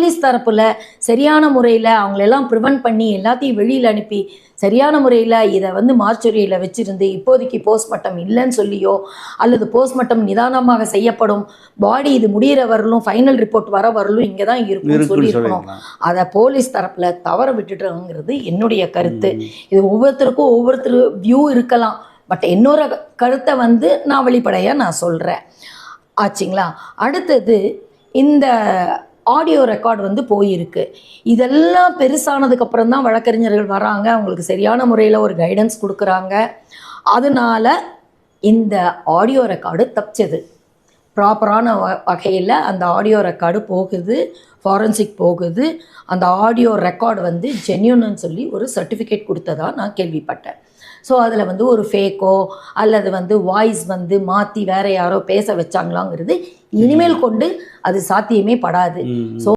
Police தரப்புல சரியான முறையில் அவங்களெல்லாம் ப்ரிவென்ட் பண்ணி எல்லாத்தையும் வெளியில் அனுப்பி சரியான முறையில் இதை வந்து மார்ச்சுரியில் வச்சிருந்து இப்போதைக்கு போஸ்ட்மார்ட்டம் இல்லைன்னு சொல்லியோ அல்லது போஸ்ட்மார்ட்டம் நிதானமாக செய்யப்படும், பாடி இது முடிகிற வரலும் ஃபைனல் ரிப்போர்ட் வர வரலும் இங்கே தான் இருக்கும்னு சொல்லியிருக்கணும். அதை போலீஸ் தரப்பில் தவற விட்டுட்டுங்கிறது என்னுடைய கருத்து. இது ஒவ்வொருத்தருக்கும் ஒவ்வொருத்தர் வியூ இருக்கலாம். பட் என்னோட கருத்தை வந்து நான் வெளிப்படையாக நான் சொல்கிறேன். ஆச்சுங்களா? அடுத்தது இந்த ஆடியோ ரெக்கார்டு வந்து போயிருக்கு. இதெல்லாம் பெருசானதுக்கப்புறம் தான் வழக்கறிஞர்கள் வராங்க, அவங்களுக்கு சரியான முறையில் ஒரு கைடன்ஸ் கொடுக்குறாங்க. அதனால இந்த ஆடியோ ரெக்கார்டு தப்பிச்சது. ப்ராப்பரான வகையில் அந்த ஆடியோ ரெக்கார்டு போகுது, ஃபாரன்சிக் போகுது. அந்த ஆடியோ ரெக்கார்டு வந்து ஜென்யூன்னு சொல்லி ஒரு சர்டிஃபிகேட் கொடுத்ததா நான் கேள்விப்பட்டேன். ஸோ அதில் வந்து ஒரு ஃபேக்கோ அல்லது வந்து வாய்ஸ் வந்து மாற்றி வேறு யாரோ பேச வச்சாங்களாங்கிறது இனிமேல் கொண்டு அது சாத்தியமே படாது. ஸோ